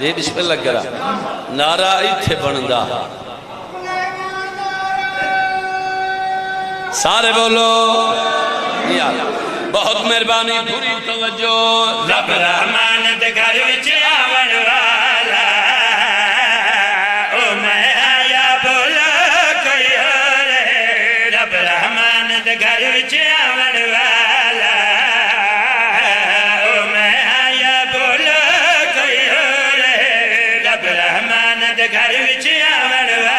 ये बिस्मिल्लाह करा नारा इत्थे बनदा सारे बोलो यार बहुत मेहरबानी पूरी तवज्जो रब रहमान दे घर विच आवन वाला ओ मैं आया बोलो कोई और रब रहमान दे घर विच आवन वाला ओ मैं आया बोलो कोई और रब रहमान दे घर विच आवन वाला